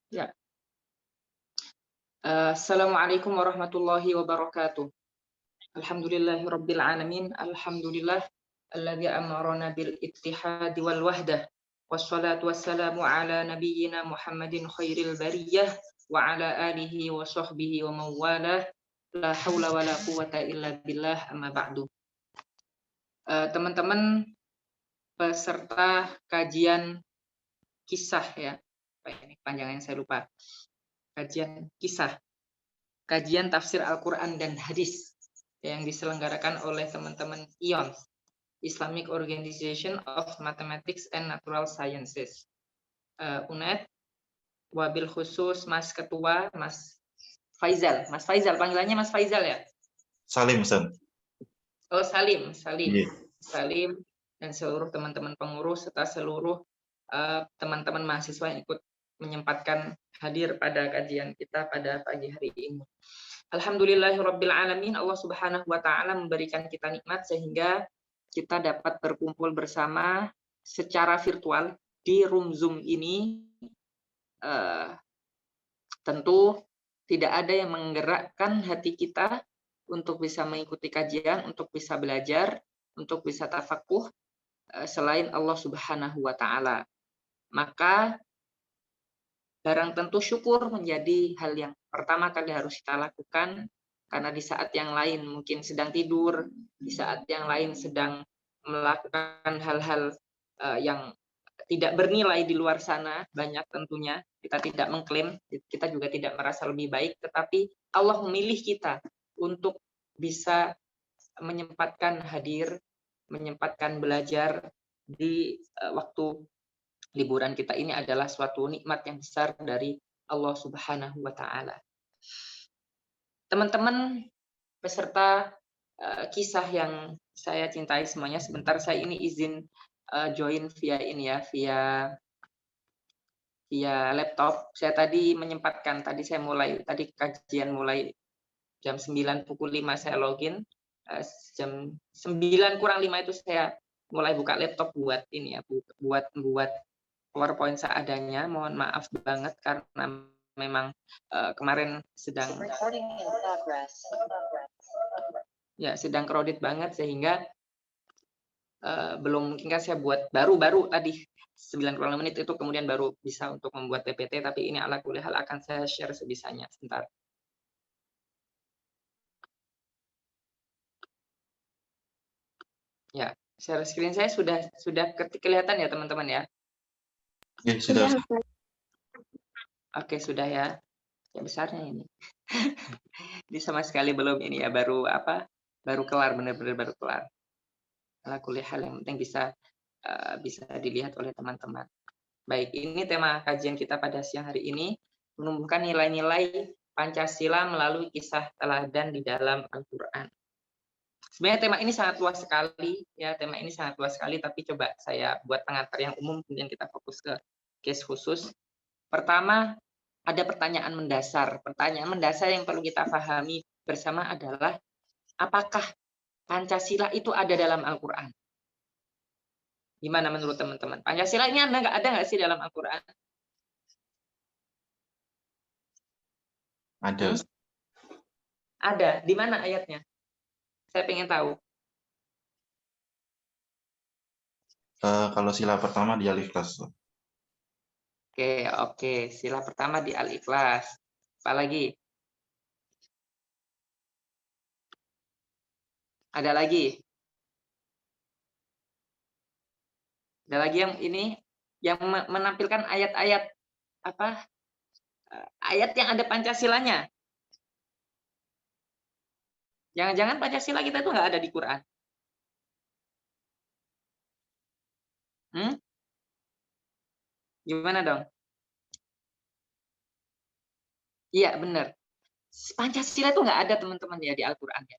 Ya. Assalamualaikum warahmatullahi wabarakatuh. Alhamdulillahirabbil alamin. Alhamdulillah alladzi amarana bil ittihadi wal wahdah. Wassalatu wassalamu ala nabiyyina Muhammadin khairil bariyah wa ala alihi wa sahbihi wa mawalah. La haula wala quwata illa billah, amma ba'du. Teman-teman peserta kajian kisah ya. Ini panjangnya saya lupa. Kajian kisah. Kajian tafsir Al-Quran dan hadis yang diselenggarakan oleh teman-teman ION, Islamic Organization of Mathematics and Natural Sciences, UNED, wabil khusus Mas Ketua, Mas Faizal. Mas Faizal, panggilannya Mas Faizal ya? Salim, Ustaz. Oh, Salim. Iya. Salim dan seluruh teman-teman pengurus serta seluruh teman-teman mahasiswa yang ikut menyempatkan hadir pada kajian kita pada pagi hari ini. Alhamdulillahirabbil alamin, Allah Subhanahu wa taala memberikan kita nikmat sehingga kita dapat berkumpul bersama secara virtual di room Zoom ini. Tentu tidak ada yang menggerakkan hati kita untuk bisa mengikuti kajian, untuk bisa belajar, untuk bisa tafakuh selain Allah Subhanahu wa taala. Maka barang tentu syukur menjadi hal yang pertama kali harus kita lakukan, karena di saat yang lain mungkin sedang tidur, di saat yang lain sedang melakukan hal-hal yang tidak bernilai di luar sana, banyak tentunya, kita tidak mengklaim, kita juga tidak merasa lebih baik, tetapi Allah memilih kita untuk bisa menyempatkan hadir, menyempatkan belajar di waktu liburan kita ini adalah suatu nikmat yang besar dari Allah Subhanahu wa taala. Teman-teman peserta kisah yang saya cintai semuanya, sebentar saya ini izin join via ini ya, via laptop. Saya tadi menyempatkan, tadi kajian mulai jam 9 pukul 5 saya login, jam 9 kurang 5 itu saya mulai buka laptop buat ini ya, buat PowerPoint seadanya. Mohon maaf banget karena memang kemarin sedang crowded banget sehingga belum mungkin kan saya buat baru tadi 9 kurang 5 menit itu kemudian baru bisa untuk membuat PPT, tapi ini ala kulli hal akan saya share sebisanya sebentar. Ya, share screen saya sudah kelihatan ya teman-teman ya? Ya, sudah. Oke, sudah ya. Ya besarnya ini. Ini sama sekali belum ini ya, baru kelar, benar-benar baru kelar. Ala kulli hal yang penting bisa dilihat oleh teman-teman. Baik, ini tema kajian kita pada siang hari ini, menumbuhkan nilai-nilai Pancasila melalui kisah teladan di dalam Al-Quran. Sebenarnya tema ini sangat luas sekali, tapi coba saya buat pengantar yang umum, kemudian kita fokus ke case khusus. Pertama, ada pertanyaan mendasar. Pertanyaan mendasar yang perlu kita pahami bersama adalah, apakah Pancasila itu ada dalam Al-Quran? Gimana menurut teman-teman? Pancasila ini ada nggak sih dalam Al-Quran? Ada. Ada. Di mana ayatnya? Saya pengen tahu. Kalau sila pertama di Al-Ikhlas. Oke. Sila pertama di Al-Ikhlas. Apa lagi? Ada lagi? Ada lagi yang ini yang menampilkan ayat-ayat ayat yang ada Pancasilanya. Jangan-jangan Pancasila kita itu nggak ada di Quran. Gimana dong? Iya, benar. Pancasila itu nggak ada teman-teman ya di Al-Quran ya.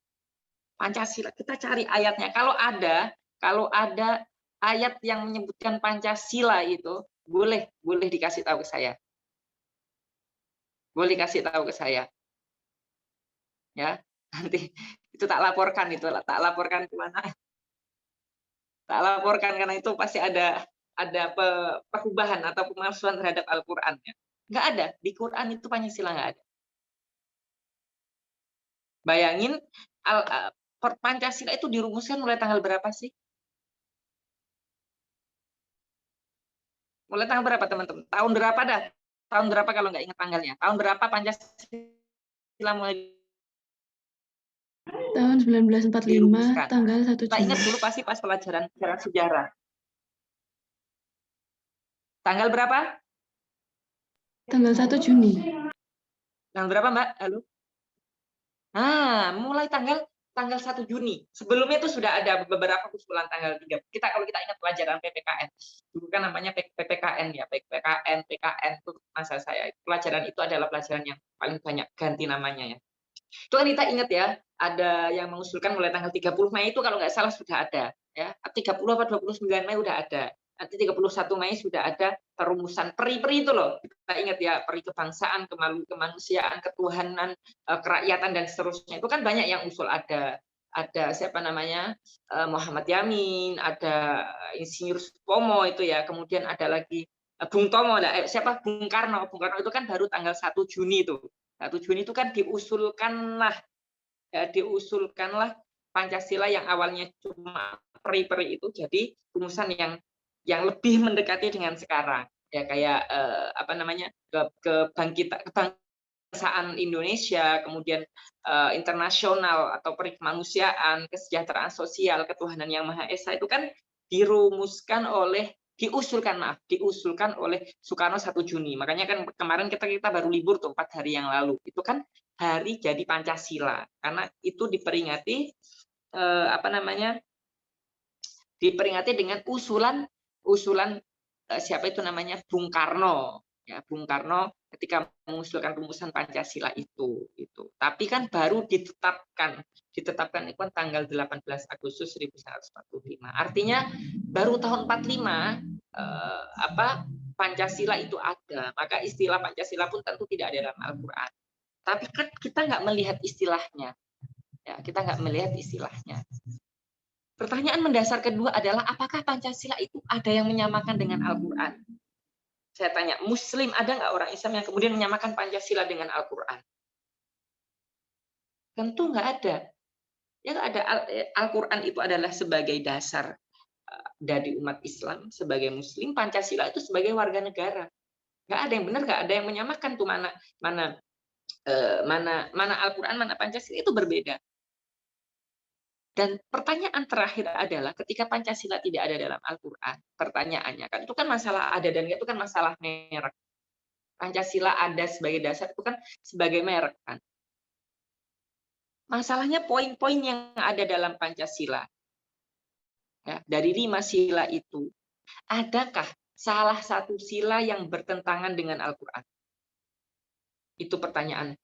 Pancasila, kita cari ayatnya. Kalau ada ayat yang menyebutkan Pancasila itu, boleh dikasih tahu ke saya. Boleh kasih tahu ke saya. Ya, nanti itu tak laporkan kemana? Tak laporkan karena itu pasti ada perubahan atau pemalsuan terhadap Al-Quran ya. Nggak ada. Di Quran itu Pancasila nggak ada. Bayangin, Pancasila itu dirumuskan mulai tanggal berapa sih? Mulai tanggal berapa, teman-teman? Tahun berapa dah? Tahun berapa kalau nggak ingat tanggalnya? Tahun berapa Pancasila mulai Tahun 1945, dirumuskan? tanggal 1 Kita Juni. ingat dulu pasti pas pelajaran sejarah. Tanggal berapa? Tanggal 1 Juni. Tanggal berapa, Mbak? Halo? Mulai tanggal 1 Juni. Sebelumnya itu sudah ada beberapa usulan tanggal 3. Kalau kita ingat pelajaran PPKN. Dulu kan namanya PPKN ya, PKN itu masa saya. Pelajaran itu adalah pelajaran yang paling banyak ganti namanya ya. Itu kan kita ingat ya, ada yang mengusulkan mulai tanggal 30 Mei itu kalau nggak salah sudah ada ya. 30 apa 29 Mei udah ada. Nanti 31 Mei sudah ada perumusan peri-peri itu loh. Kita ingat ya, peri kebangsaan, kemanusiaan, ketuhanan, kerakyatan dan seterusnya. Itu kan banyak yang usul, ada siapa namanya? Muhammad Yamin, ada Insinyur Supomo itu ya. Kemudian ada lagi Bung Tomo, siapa? Bung Karno. Bung Karno itu kan baru tanggal 1 Juni itu. 1 Juni itu kan diusulkanlah Pancasila yang awalnya cuma peri-peri itu jadi rumusan yang lebih mendekati dengan sekarang ya, kayak kebangsaan Indonesia, kemudian internasional atau peri kemanusiaan, kesejahteraan sosial, ketuhanan yang Maha Esa itu kan diusulkan oleh Soekarno 1 Juni. Makanya kan kemarin kita baru libur tuh 4 hari yang lalu. Itu kan hari jadi Pancasila karena itu diperingati diperingati dengan usulan siapa itu namanya, Bung Karno ya. Bung Karno ketika mengusulkan rumusan Pancasila itu. Tapi kan baru ditetapkan itu kan tanggal 18 Agustus 1945. Artinya baru tahun 45 Pancasila itu ada. Maka istilah Pancasila pun tentu tidak ada dalam Al-Qur'an. Tapi kan kita nggak melihat istilahnya. Ya, kita nggak melihat istilahnya. Pertanyaan mendasar kedua adalah apakah Pancasila itu ada yang menyamakan dengan Al-Qur'an? Saya tanya, Muslim ada nggak orang Islam yang kemudian menyamakan Pancasila dengan Al-Qur'an? Tentu nggak ada. Yang ada Al-Qur'an itu adalah sebagai dasar dari umat Islam, sebagai Muslim, Pancasila itu sebagai warga negara. Nggak ada yang benar, nggak ada yang menyamakan tuh mana Al-Qur'an, mana Pancasila, itu berbeda. Dan pertanyaan terakhir adalah ketika Pancasila tidak ada dalam Al-Qur'an, pertanyaannya kan itu kan masalah ada dan itu kan masalah merek. Pancasila ada sebagai dasar itu kan sebagai merek kan. Masalahnya poin-poin yang ada dalam Pancasila. Ya, dari 5 sila itu, adakah salah satu sila yang bertentangan dengan Al-Qur'an? Itu pertanyaan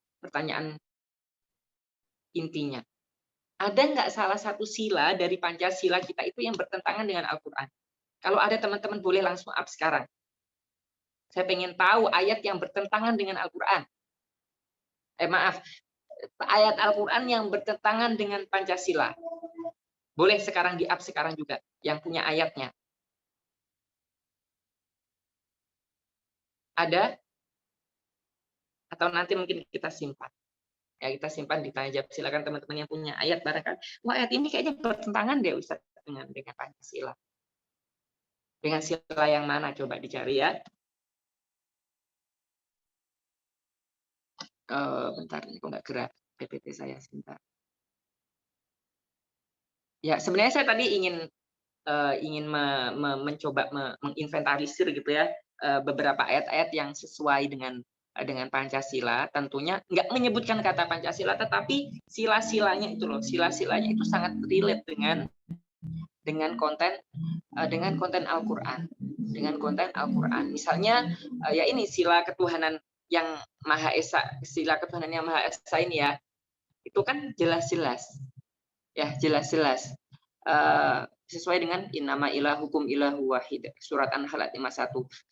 intinya. Ada nggak salah satu sila dari Pancasila kita itu yang bertentangan dengan Al-Qur'an? Kalau ada teman-teman boleh langsung up sekarang. Saya pengen tahu ayat yang bertentangan dengan Al-Qur'an. Ayat Al-Qur'an yang bertentangan dengan Pancasila. Boleh sekarang di up sekarang juga yang punya ayatnya. Ada? Atau nanti mungkin kita simpan. Ya, kita simpan ditanya jawab. Silakan teman-teman yang punya ayat barangkali. Wah, ayat ini kayaknya bertentangan deh Ustaz dengan Pancasila. Dengan sila yang mana coba dicari ya. Bentar, ini kok nggak gerak PPT saya sebentar. Ya, sebenarnya saya tadi ingin mencoba menginventarisir gitu ya beberapa ayat-ayat yang sesuai dengan Pancasila. Tentunya nggak menyebutkan kata Pancasila, tetapi sila-silanya itu loh, sila-silanya itu sangat relate dengan konten Al-Qur'an, Misalnya ya ini sila ketuhanan yang Maha Esa, sila ketuhanan yang Maha Esa ini ya, itu kan jelas-jelas ya, jelas-jelas sesuai dengan innama ilahukum ilahu wahid, surat An-Nahl 51.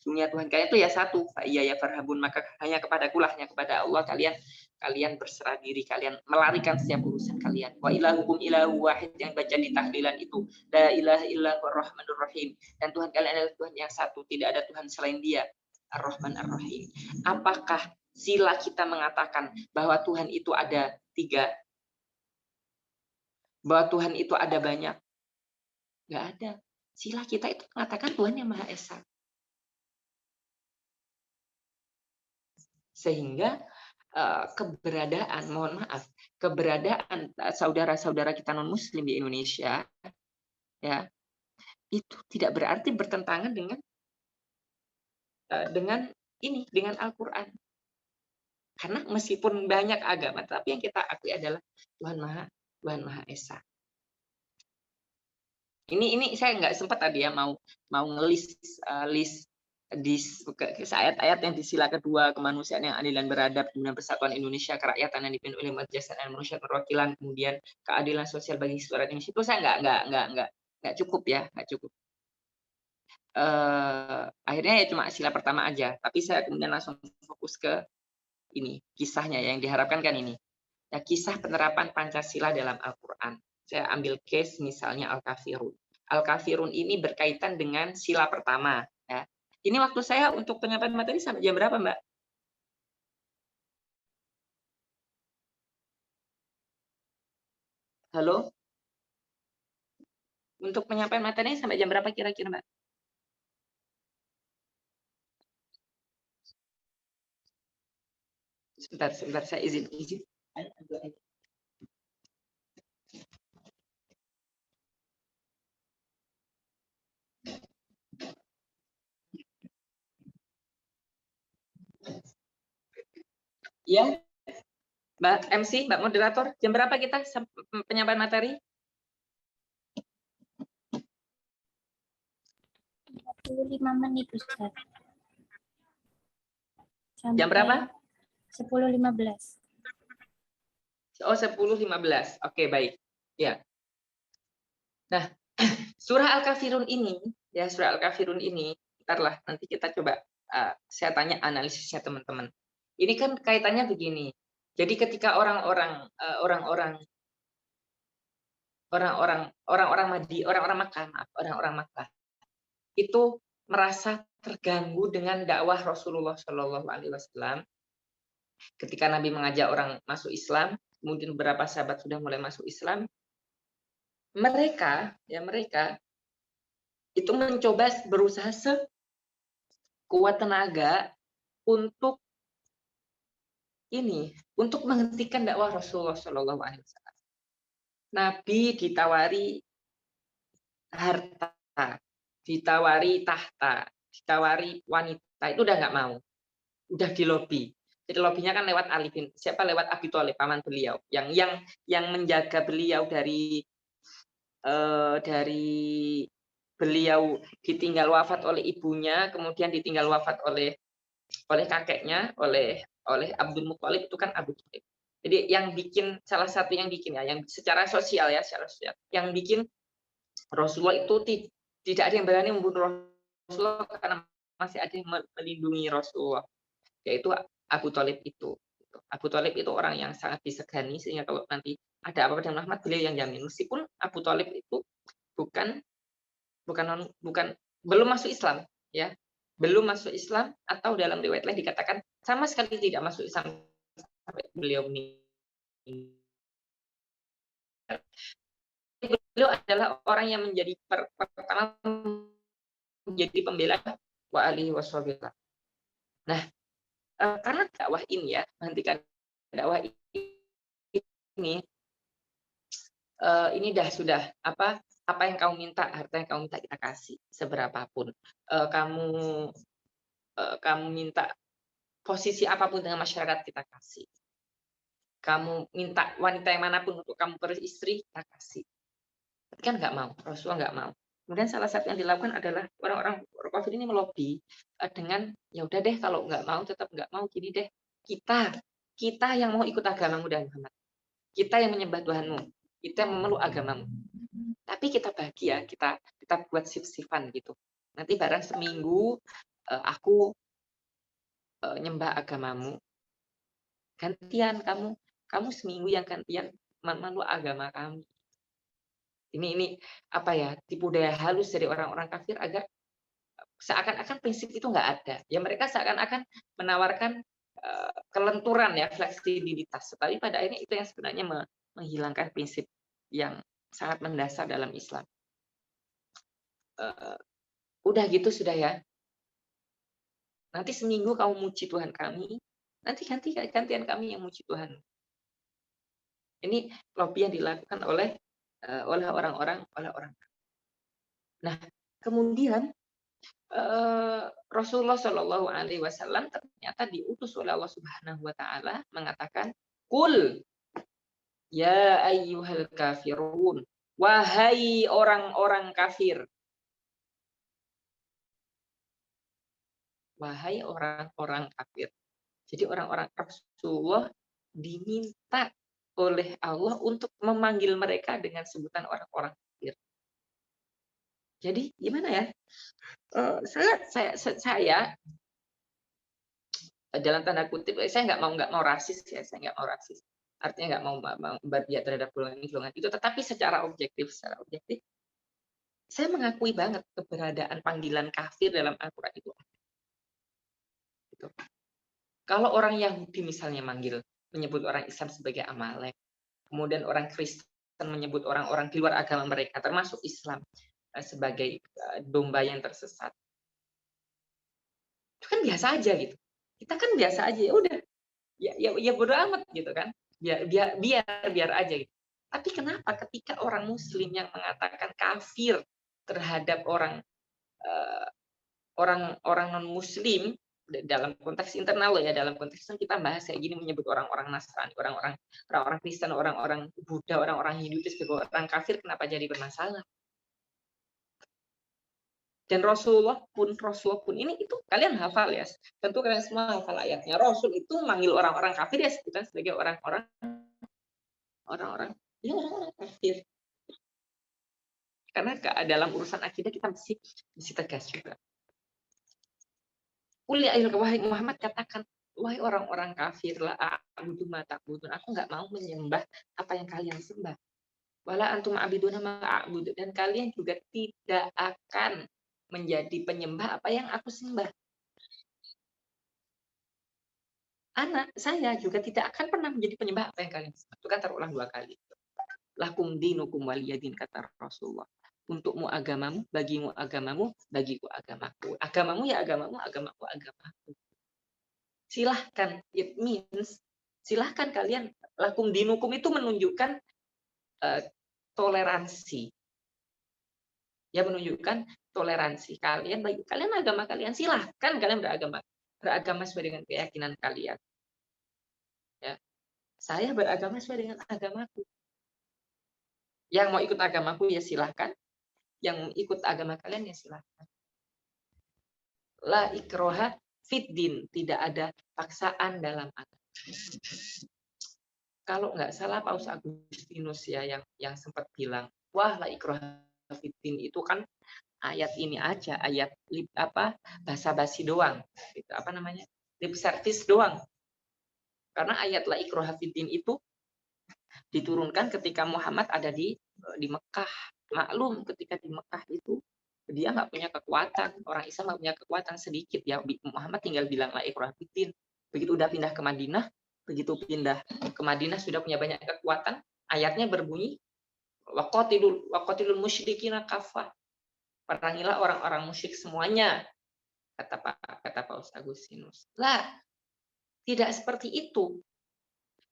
Sesungguhnya Tuhan kalian itu ya satu, fa iya ya farhabun, maka hanya kepadaku lah, hanya kepada Allah kalian berserah diri, kalian melarikan setiap urusan kalian. Wa ilahukum ilahu wahid, yang baca di tahlilan itu la ilaha illallah rahmanur rahim, dan Tuhan kalian adalah Tuhan yang satu, tidak ada Tuhan selain Dia. Ar-Rahman Ar-Rahim. Apakah sila kita mengatakan bahwa Tuhan itu ada 3? Bahwa Tuhan itu ada banyak? Nggak ada. Sila kita itu mengatakan Tuhan yang Maha Esa. Sehingga keberadaan, mohon maaf, keberadaan saudara-saudara kita non-Muslim di Indonesia, ya, itu tidak berarti bertentangan dengan Al-Quran. Karena meskipun banyak agama, tapi yang kita akui adalah Tuhan Maha Esa. Ini saya nggak sempat tadi ya mau ngelis list di ayat-ayat yang di sila kedua, kemanusiaan yang adil dan beradab, kemudian persatuan Indonesia, kerakyatan yang dipimpin oleh majelis dan manusia perwakilan, kemudian keadilan sosial bagi seluruh Indonesia. Itu saya nggak cukup ya, nggak cukup. Akhirnya ya cuma sila pertama aja, tapi saya kemudian langsung fokus ke ini kisahnya yang diharapkan kan ini ya, kisah penerapan Pancasila dalam Al-Quran. Saya ambil case misalnya Al-Kafirun. Al-Kafirun ini berkaitan dengan sila pertama ya. Ini waktu saya untuk penyampaian materi sampai jam berapa, Mbak? Halo? Untuk penyampaian materi sampai jam berapa kira-kira, Mbak? Sebentar, saya izin. Ya, Mbak MC, Mbak Moderator, jam berapa kita penyampaian materi? 45 menit, Ustaz. Jam berapa? 10.15. Oh, 10.15. Oke, baik. Ya. Nah, surah Al-Kafirun ini, ya surah Al-Kafirun ini, bentarlah nanti kita coba saya tanya analisisnya teman-teman. Ini kan kaitannya begini. Jadi ketika orang-orang Makkah itu merasa terganggu dengan dakwah Rasulullah Shallallahu Alaihi Wasallam. Ketika Nabi mengajak orang masuk Islam, kemudian beberapa sahabat sudah mulai masuk Islam, mereka itu mencoba berusaha sekuat tenaga untuk menghentikan dakwah Rasulullah Shallallahu Alaihi Wasallam. Nabi ditawari harta, ditawari tahta, ditawari wanita, itu udah nggak mau, udah di lobi. Jadi lobinya kan lewat Ali bin, lewat Abi Thalib, paman beliau, yang menjaga beliau dari beliau ditinggal wafat oleh ibunya, kemudian ditinggal wafat oleh kakeknya, oleh Abdul Muthalib, itu kan Abu Thalib. Jadi yang bikin, salah satu yang bikin ya, yang secara sosial, yang bikin Rasulullah itu tidak ada yang berani membunuh Rasulullah karena masih ada yang melindungi Rasulullah, yaitu Abu Thalib itu. Abu Thalib itu orang yang sangat disegani, sehingga kalau nanti ada apa-apa dengan Muhammad, beliau yang jamin. Meskipun Abu Thalib itu belum masuk Islam, ya, belum masuk Islam, atau dalam riwayat lain dikatakan sama sekali tidak masuk Islam sampai beliau meninggal. Beliau adalah orang yang menjadi pertama menjadi pembela wa alihi wasallam. Nah, karena dakwah ini ya, menghentikan dakwah ini sudah apa yang kamu minta, harta yang kamu minta kita kasih seberapapun. Kamu minta posisi apapun dengan masyarakat kita kasih. Kamu minta wanita yang manapun untuk kamu beristri, kita kasih. Tapi kan nggak mau, Rasulullah nggak mau. Kemudian salah satu yang dilakukan adalah orang-orang kafir ini melobi dengan ya udah deh, kalau nggak mau tetap nggak mau, gini deh, kita yang mau ikut agamamu dan Muhammad, kita yang menyembah Tuhanmu, kita yang memeluk agamamu. Tapi kita bahagia, kita buat sif-sifan gitu. Nanti barang seminggu aku nyembah agamamu, gantian kamu seminggu yang gantian memeluk agama kami. Ini apa ya, tipu daya halus dari orang-orang kafir agar seakan-akan prinsip itu nggak ada. Ya mereka seakan-akan menawarkan kelenturan ya, fleksibilitas. Tapi pada akhirnya itu yang sebenarnya menghilangkan prinsip yang sangat mendasar dalam Islam. Udah gitu sudah ya. Nanti seminggu kamu muji Tuhan kami, nanti gantian kami yang muji Tuhan. Ini lobby yang dilakukan oleh orang-orang. Nah, kemudian Rasulullah Shallallahu Alaihi Wasallam ternyata diutus oleh Allah Subhanahu Wa Taala mengatakan, Kul ya ayyuhal kafirun, wahai orang-orang kafir, wahai orang-orang kafir. Jadi orang-orang Rasulullah diminta oleh Allah untuk memanggil mereka dengan sebutan orang-orang kafir. Jadi gimana ya? Saya dalam tanda kutip, saya nggak mau rasis ya, saya nggak mau rasis. Artinya nggak mau berpihak terhadap golongan itu, tetapi secara objektif, saya mengakui banget keberadaan panggilan kafir dalam Al-Quran itu. Gitu. Kalau orang Yahudi misalnya menyebut orang Islam sebagai Amalek, kemudian orang Kristen menyebut orang-orang di luar agama mereka, termasuk Islam, sebagai domba yang tersesat. Itu kan biasa aja gitu. Kita kan biasa aja, ya udah, ya bodo amat gitu kan, biar aja gitu. Tapi kenapa ketika orang Muslim yang mengatakan kafir terhadap orang non Muslim dalam konteks internal loh ya, dalam konteks kita bahas kayak gini, menyebut orang-orang Nasrani, orang-orang Kristen, orang-orang Buddha, orang-orang Hindu itu sebagai orang kafir, kenapa jadi bermasalah? Dan Rasulullah pun ini itu kalian hafal ya, tentu kalian semua hafal ayatnya. Rasul itu manggil orang-orang kafir ya sebutan sebagai orang-orang kafir. Karena dalam urusan akidah kita mesti tegas juga. Uli ayat wahai Muhammad, katakan, wahai orang-orang kafir, la a'budu ma ta'budun, aku nggak mau menyembah apa yang kalian sembah. Wala antum a'buduna ma a'budu, dan kalian juga tidak akan menjadi penyembah apa yang aku sembah. Saya juga tidak akan pernah menjadi penyembah apa yang kalian sembah. Itu kan terulang 2 kali. Lakum dinukum waliyadin, kata Rasulullah. Untukmu agamamu, bagimu agamamu, bagiku agamaku. Agamamu ya agamamu, agamaku agamaku. Silahkan, it means silahkan kalian. Lakum dinukum itu menunjukkan toleransi. Ya, menunjukkan toleransi kalian, bagi kalian agama kalian, silahkan kalian beragama sesuai dengan keyakinan kalian. Ya, saya beragama sesuai dengan agamaku. Yang mau ikut agamaku ya silahkan, yang ikut agama kalian ya silahkan. La ikroha fiddin, tidak ada paksaan dalam agama. Kalau nggak salah Paus Agustinus ya yang sempat bilang, wah la ikroha fiddin itu kan ayat ini aja, ayat basa-basi doang, gitu, lip service doang. Karena ayat la ikroha fiddin itu diturunkan ketika Muhammad ada di Mekah. Maklum ketika di Mekah itu dia nggak punya kekuatan, orang Islam nggak punya kekuatan sedikit ya. Muhammad tinggal bilang la ikroha fiddin. Begitu udah pindah ke Madinah, sudah punya banyak kekuatan. Ayatnya berbunyi waqatilul musyrikina kafah. Perangilah orang-orang musyrik semuanya, kata Paus Agustinus. Lah, tidak seperti itu.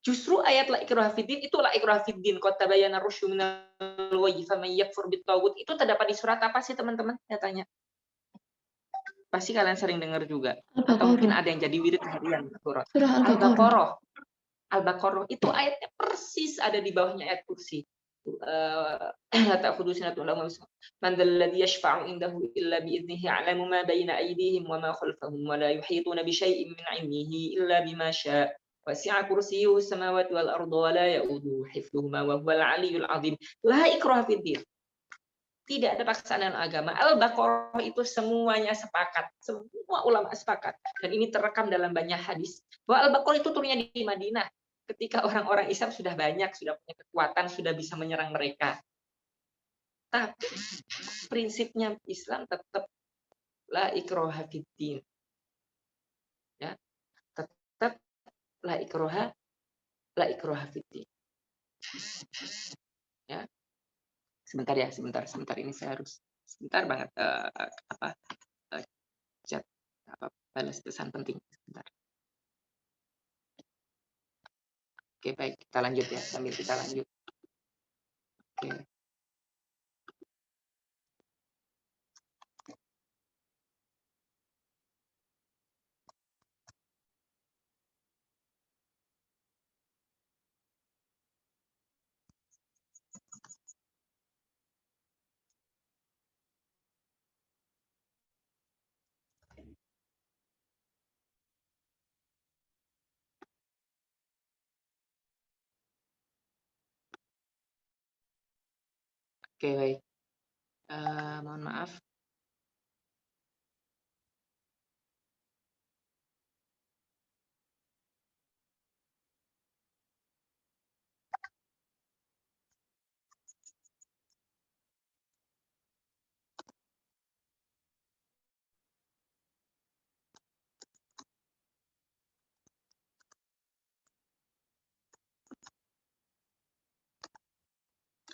Justru ayat la ikraha fiddin itu la ikraha fiddin qad tabayyana rusydu minal ghayy faman yakfur bit-taghut itu terdapat di surat apa sih teman-teman? Saya tanya. Pasti kalian sering dengar juga. Atau mungkin ada yang jadi wirid harian surat. Al-Baqarah. Al-Baqarah itu ayatnya persis ada di bawahnya ayat kursi. Man dzalladzi yashfa'u indahu illa bi'idnihi 'alamu ma baina aydihim wa ma khalfahum wa la yuhituna bi syai'in min 'ilmihi illa bima syaa' wasi'a kursiyyuhu samawati wal arda wa la ya'uduhu hifdhuhuma wa huwal 'aliyyul 'azim. La ikraha fid-din. Tidak ada paksaan dalam agama. Al-Baqarah itu semuanya sepakat, semua ulama sepakat, dan ini terekam dalam banyak hadis bahwa Al-Baqarah itu turunnya di Madinah ketika orang-orang Islam sudah banyak, sudah punya kekuatan, sudah bisa menyerang mereka. Tapi prinsipnya Islam tetap la ikroha fiddin. Ya, tetap la ikroha fiddin. Ya. Sebentar ya, sebentar ini saya harus sebentar banget chat balas pesan penting sebentar. Oke, baik, kita lanjut ya, sambil kita lanjut. Oke. Oke, baik. Mohon maaf.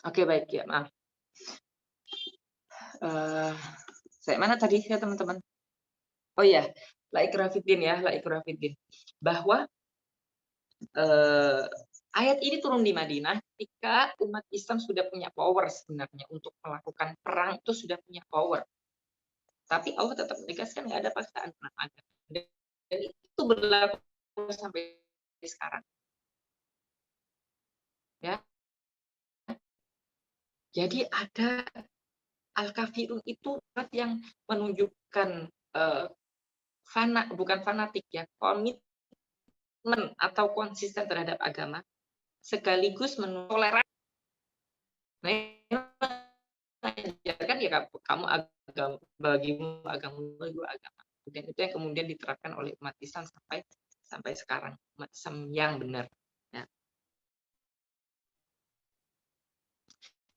Oke, baik ya, maaf. Saya mana tadi ya teman-teman? Oh iya, la ikraha fiddin ya, la ikraha fiddin. Bahwa ayat ini turun di Madinah ketika umat Islam sudah punya power sebenarnya untuk melakukan perang, itu sudah punya power. Tapi Allah tetap menegaskan nggak ada paksaan perang agama. Dan itu berlaku sampai sekarang. Ya. Jadi ada Al-Kafirun itu yang menunjukkan bukan fanatik ya, komitmen atau konsisten terhadap agama, sekaligus menolak kan ya kamu agama bagimu agama. Dan itu yang kemudian diterapkan oleh umat Islam sampai sekarang, umat Islam yang benar. Ya.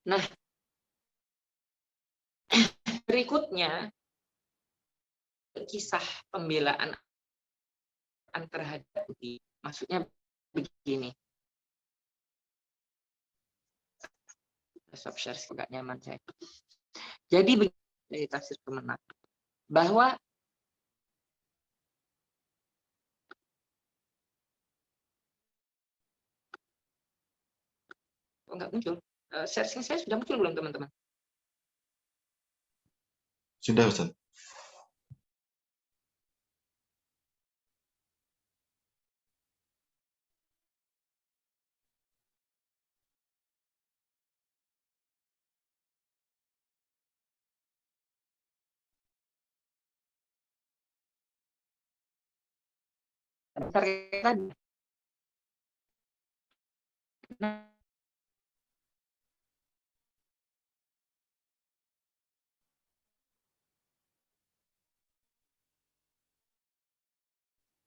Nah, berikutnya kisah pembelaan terhadap Yahudi. Maksudnya begini. Stop share agak nyaman saya. Jadi dari tafsir Kemenak bahwa enggak muncul. Sharing saya sudah muncul belum teman-teman? Sudah, Ustaz. Bentar tadi.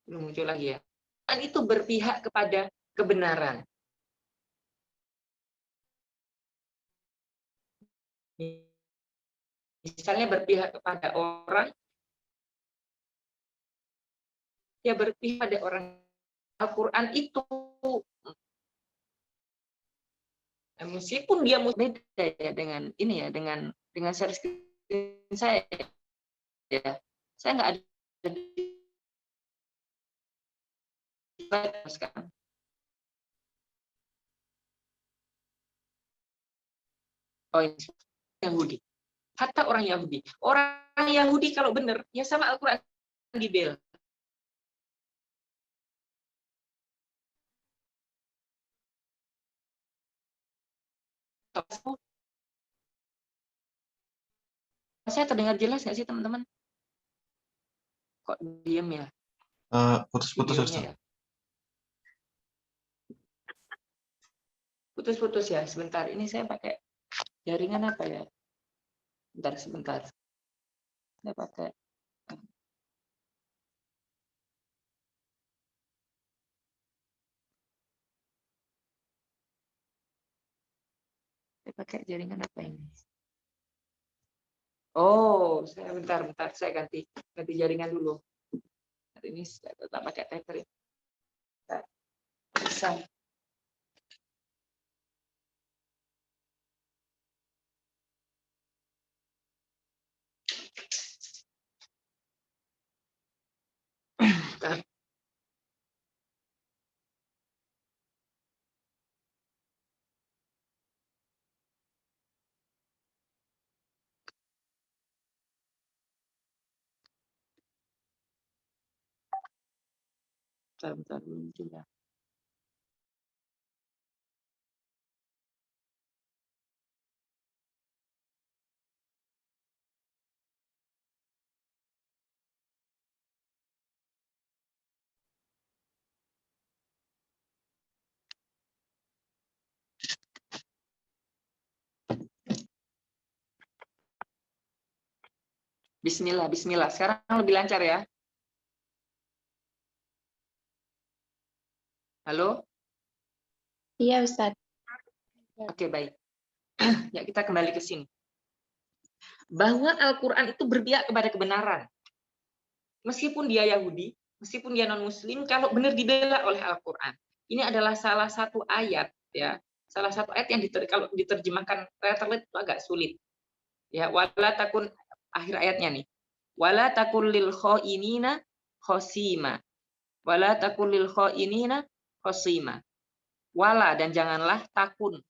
Belum muncul lagi ya. Dan itu berpihak kepada kebenaran. Misalnya berpihak kepada orang, ya berpihak pada orang. Al-Quran itu meskipun dia beda ya dengan ini ya, dengan series saya ya. Saya nggak ada sekarang. Oh, ini Yahudi. Hatta orang Yahudi. Orang Yahudi kalau benar, ya sama Al-Quran dibel. Saya terdengar jelas nggak sih teman-teman? Kok diem ya? Putus-putus, Videonya Ustaz. ya? Putus-putus ya, sebentar. Ini saya pakai jaringan apa ya? Sebentar. Saya pakai jaringan apa ini? Oh, saya bentar, saya ganti jaringan dulu. Hari ini saya tetap pakai tether. Bisa. Bentar. Bentar mungkin ya. Bismillah, bismillah. Sekarang lebih lancar ya. Halo? Iya, Ustadz. Oke, baik. Ya, kita kembali ke sini. Bahwa Al-Quran itu berpihak kepada kebenaran. Meskipun dia Yahudi, meskipun dia non-Muslim, kalau benar dibela oleh Al-Quran. Ini adalah salah satu ayat, ya, salah satu ayat yang kalau diterjemahkan letterlet itu agak sulit. Ya, wala takun, akhir ayatnya nih. Wala takun lil khainina khosima. Wala takun lil khainina khosima. Wala, dan janganlah takun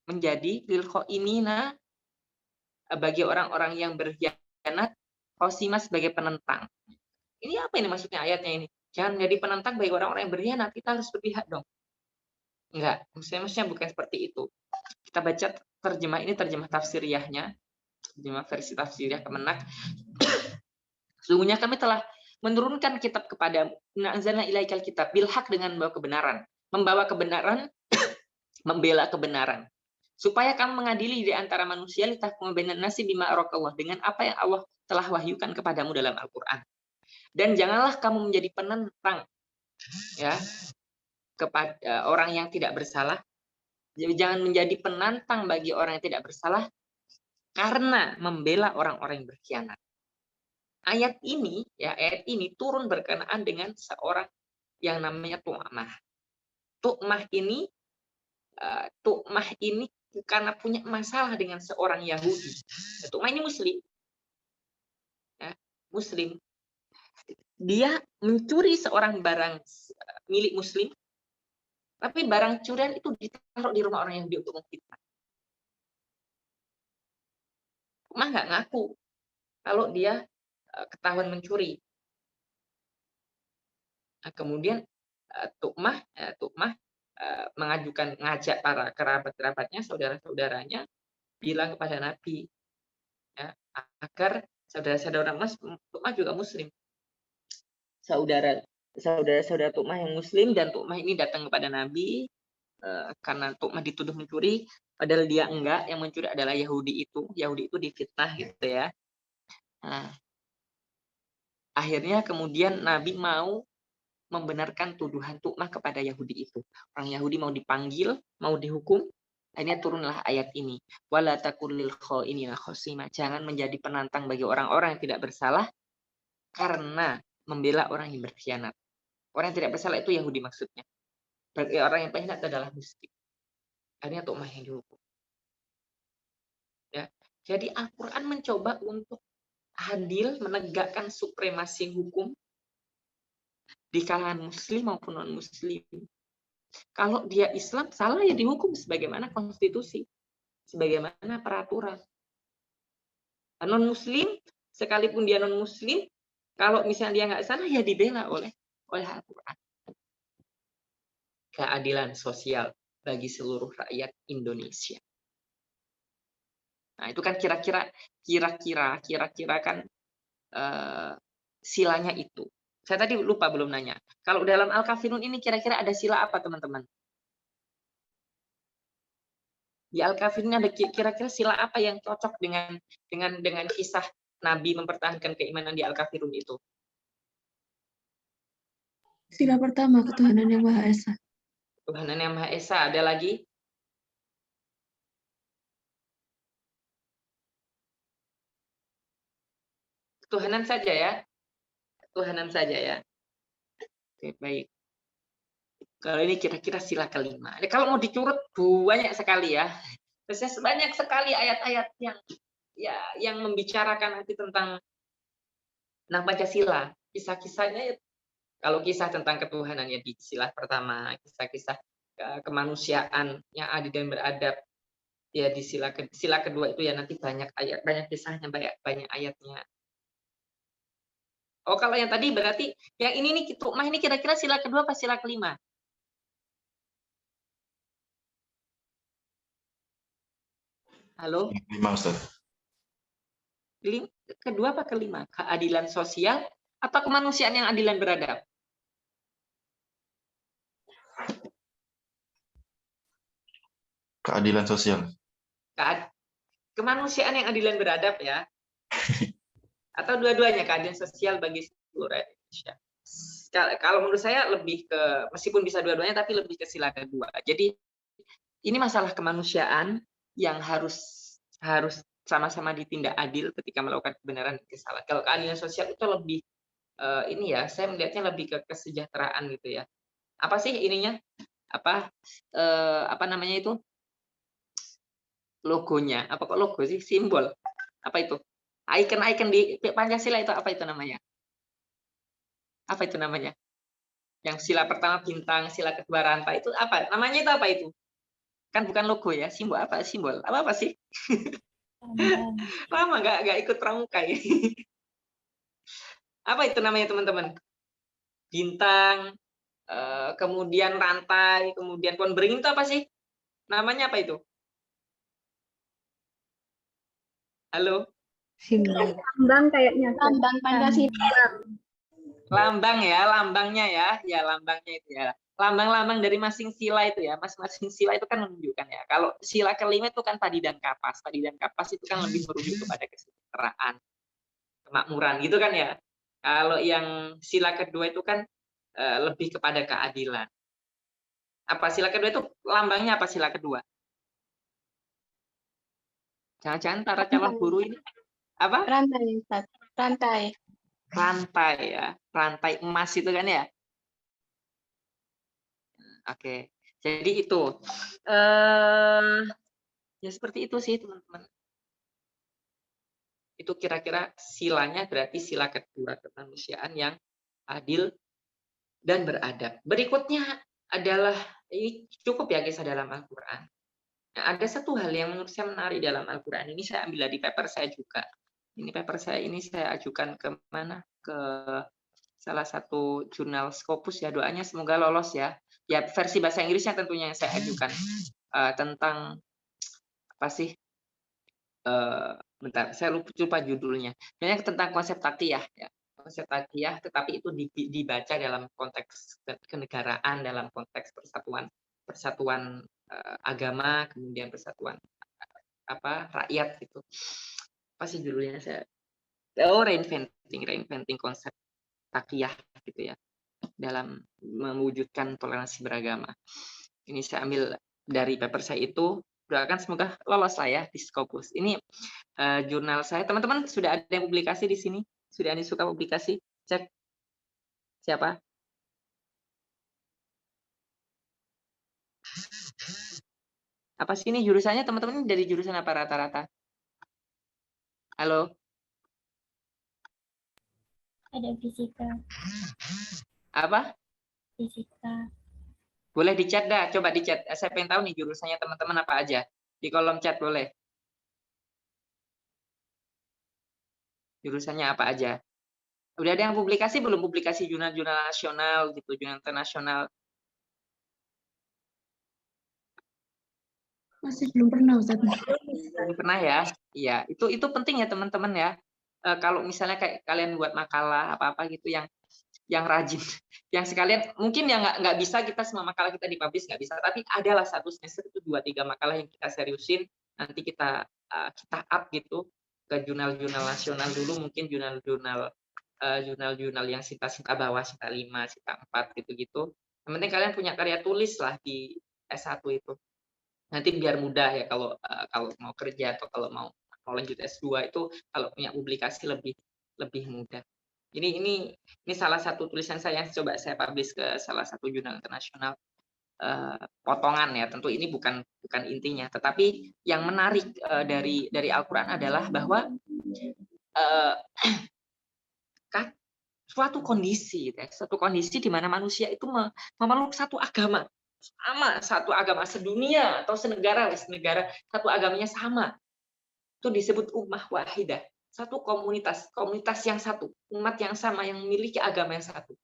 menjadi lil khainina, bagi orang-orang yang berkhianat, khosima, sebagai penentang. Ini apa ini maksudnya ayatnya ini? Jangan menjadi penentang bagi orang-orang yang berkhianat, kita harus berpihak dong. Enggak, maksudnya bukan seperti itu. Kita baca terjemah ini, terjemah tafsiriyahnya, terjemah versi tafsiriyah Kemenak. Sesungguhnya kami telah menurunkan kitab kepadamu, nazalna ilaikal kitab bil haq, dengan membawa kebenaran, membela kebenaran, supaya kamu mengadili di antara manusia, litahkum bainan nasi bima araqallah, dengan apa yang Allah telah wahyukan kepadamu dalam Al-Qur'an. Dan janganlah kamu menjadi penentang, ya, kepada orang yang tidak bersalah. Jangan menjadi penantang bagi orang yang tidak bersalah karena membela orang-orang yang berkhianat. Ayat ini turun berkenaan dengan seorang yang namanya Tu'mah. Tu'mah ini karena punya masalah dengan seorang Yahudi. Tu'mah ini Muslim. Ya, Muslim. Dia mencuri seorang barang milik Muslim, tapi barang curian itu ditaruh di rumah orang Yahudi untuk memfitnah. Tu'mah nggak ngaku kalau dia ketahuan mencuri. Nah, kemudian Tu'mah ngajak para kerabat-kerabatnya, saudara-saudaranya, bilang kepada Nabi, ya, agar saudara-saudara Tu'mah juga Muslim. Saudara-saudara Tu'mah yang Muslim, dan Tu'mah ini datang kepada Nabi karena Tu'mah dituduh mencuri, padahal dia enggak, yang mencuri adalah Yahudi itu difitnah gitu ya. Nah, akhirnya kemudian Nabi mau membenarkan tuduhan Tu'mah kepada Yahudi itu. Orang Yahudi mau dipanggil, mau dihukum, akhirnya turunlah ayat ini. Wala takul lil khainina khosima. Jangan menjadi penantang bagi orang-orang yang tidak bersalah karena membela orang yang berkhianat. Orang yang tidak bersalah itu Yahudi maksudnya. Bagi orang yang berkhianat adalah Muslim. Akhirnya Tu'mah yang dihukum. Ya. Jadi Al-Quran mencoba untuk adil, menegakkan supremasi hukum di kalangan Muslim maupun non-Muslim. Kalau dia Islam, salah ya dihukum sebagaimana konstitusi, sebagaimana peraturan. Non-Muslim, sekalipun dia non-Muslim, kalau misalnya dia nggak salah, ya dibela oleh Al-Quran. Keadilan sosial bagi seluruh rakyat Indonesia. Nah, itu kan kira-kira kan silanya itu. Saya tadi lupa belum nanya. Kalau dalam Al-Kafirun ini kira-kira ada sila apa, teman-teman? Di Al-Kafirun ada kira-kira sila apa yang cocok dengan kisah Nabi mempertahankan keimanan di Al-Kafirun itu? Sila pertama, ketuhanan yang Maha Esa. Tuhanan yang Maha Esa. Ada lagi? ketuhanan saja ya. Ketuhanan saja ya. Oke, baik. Kalau ini kira-kira sila kelima. Kalau mau dicurut banyak sekali ya. Banyak sekali ayat-ayat yang membicarakan nanti tentang Pancasila. Kisah-kisahnya, kalau kisah tentang ketuhanan ya di sila pertama, kisah-kisah kemanusiaan yang adil dan beradab ya di sila kedua itu ya nanti banyak kisahnya, banyak ayatnya. Oh, kalau yang tadi berarti yang ini nih Tukmah ini kira-kira sila kedua apa sila kelima? Halo? Kelima, Ustaz. Kedua apa kelima? Keadilan sosial atau kemanusiaan yang adil dan beradab? Keadilan sosial. Kemanusiaan yang adil dan beradab ya. Atau dua-duanya, keadilan sosial bagi seluruh Indonesia. Kalau menurut saya lebih ke, meskipun bisa dua-duanya tapi lebih ke sila kedua. Jadi ini masalah kemanusiaan yang harus sama-sama ditindak adil ketika melakukan kebenaran dan kesalahan. Kalau keadilan sosial itu lebih ini ya, saya melihatnya lebih ke kesejahteraan gitu ya. Apa sih ininya? Apa namanya itu? Logonya. Apa kok logo sih? Simbol. Apa itu? Icon-icon di Pancasila itu apa itu namanya? Apa itu namanya? Yang sila pertama bintang, sila kedua rantai itu apa? Namanya itu apa itu? Kan bukan logo ya, simbol apa? Simbol apa sih? Lama nggak ikut pramuka ya. Apa itu namanya teman-teman? Bintang, kemudian rantai, kemudian pohon beringin itu apa sih? Namanya apa itu? Halo? Simbol. Lambang kayaknya. Lambang Pancasila. Lambang ya, lambangnya ya lambangnya itu ya. Lambang-lambang dari masing sila itu ya, masing-masing sila itu kan menunjukkan ya. Kalau sila kelima itu kan tadi dan kapas. Tadi dan kapas itu kan lebih merujuk kepada kesejahteraan, kemakmuran gitu kan ya. Kalau yang sila kedua itu kan lebih kepada keadilan. Apa sila kedua itu lambangnya apa sila kedua? Jangan-jangan para calon guru ini apa? Rantai, Ustaz. Rantai. Rantai ya, rantai emas itu kan ya. Oke, jadi itu ya seperti itu sih teman-teman. Itu kira-kira silanya berarti sila kedua kemanusiaan yang adil dan beradab. Berikutnya adalah ini cukup ya kisah dalam Al-Quran. Nah, ada satu hal yang menurut saya menarik dalam Al-Quran. Ini saya ambil dari paper saya juga. Ini paper saya ini saya ajukan ke mana? Ke salah satu jurnal Scopus ya. Doanya semoga lolos ya. Ya versi bahasa Inggrisnya tentunya yang saya ajukan tentang apa sih? Bentar, saya lupa judulnya. Sebenarnya tentang konsep takiyah ya. Konsep takiyah, tetapi itu dibaca dalam konteks kenegaraan, dalam konteks persatuan agama, kemudian persatuan rakyat gitu. Apa sih judulnya saya? Reinventing konsep takiyah gitu ya, dalam mewujudkan toleransi beragama. Ini saya ambil dari paper saya itu. Doakan semoga lolos lah ya di Scopus. Ini jurnal saya. Teman-teman sudah ada yang publikasi di sini? Sudah ada yang suka publikasi? Cek. Siapa? Apa sih ini jurusannya teman-teman dari jurusan apa rata-rata? Halo? Ada fisika. Apa? Fisika. Boleh di chat dah, coba di chat. Saya pengen tahu nih jurusannya teman-teman apa aja. Di kolom chat boleh. Jurusannya apa aja? Udah ada yang publikasi belum? Publikasi jurnal-jurnal nasional gitu, jurnal internasional. Masih belum pernah, Ustaz. Belum pernah ya? Iya, itu penting ya teman-teman ya. Kalau misalnya kayak kalian buat makalah apa-apa gitu yang rajin, yang sekalian mungkin yang nggak bisa kita semua makalah kita dipublish nggak bisa, tapi adalah satu semester itu 2-3 makalah yang kita seriusin, nanti kita up gitu ke jurnal-jurnal nasional dulu, mungkin jurnal-jurnal yang Sinta bawah, Sinta 5, Sinta 4 gitu-gitu. Yang penting kalian punya karya tulis lah di S1 itu. Nanti biar mudah ya kalau mau kerja atau kalau mau lanjut S2 itu kalau punya publikasi lebih lebih mudah. Ini salah satu tulisan saya yang coba saya publish ke salah satu jurnal internasional, potongan ya, tentu ini bukan intinya, tetapi yang menarik dari Al-Quran adalah bahwa suatu kondisi di mana manusia itu memeluk satu agama, satu agama sedunia atau senegara, satu agamanya sama, itu disebut ummah wahidah, satu komunitas yang satu, umat yang sama yang memiliki agama yang satu.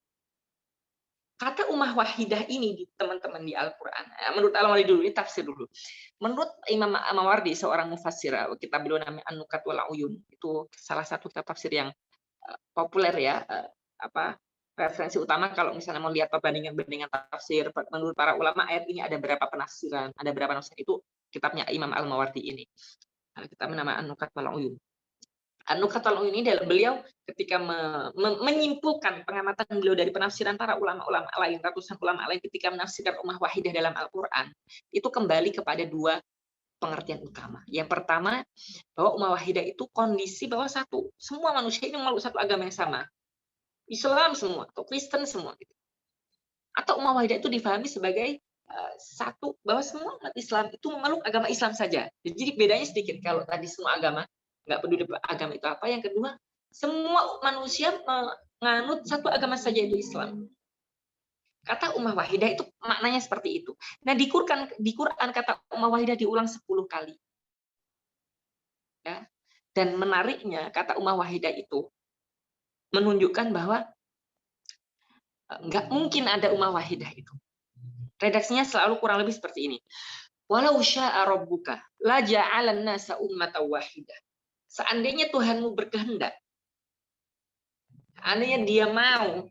Kata ummah wahidah ini teman-teman di Al-Quran, menurut Al-Mawardi dulu, ini tafsir dulu. Menurut Imam Al-Mawardi, seorang mufassir, kitab beliau namanya An-Nukat wal Uyun, itu salah satu kitab tafsir yang populer ya, referensi utama kalau misalnya mau lihat perbandingan tafsir menurut para ulama, ayat ini ada berapa penafsiran, ada berapa nafsir, itu kitabnya Imam Al-Mawardi ini. Kitabnya nama An-Nukat wal Uyun. An-Nukat wal Uyun ini beliau ketika menyimpulkan pengamatan beliau dari penafsiran para ulama-ulama lain, ratusan ulama lain ketika menafsirkan ummah wahidah dalam Al-Quran, itu kembali kepada dua pengertian utama. Yang pertama, bahwa ummah wahidah itu kondisi bahwa semua manusia ini memeluk satu agama yang sama. Islam semua, atau Kristen semua. Atau ummah wahidah itu difahami sebagai satu, bahwa semua umat Islam itu memeluk agama Islam saja. Jadi bedanya sedikit. Kalau tadi semua agama, nggak peduli agama itu apa. Yang kedua, semua manusia menganut satu agama saja, itu Islam. Kata ummah wahidah itu maknanya seperti itu. Nah, di Quran kata ummah wahidah diulang 10 kali. Ya. Dan menariknya, kata ummah wahidah itu menunjukkan bahwa nggak mungkin ada ummah wahidah itu. Redaksinya selalu kurang lebih seperti ini. Walau syaa rabbuka la ja'alan nasa ummatan wahidah. Seandainya Tuhanmu berkehendak, seandainya dia mau,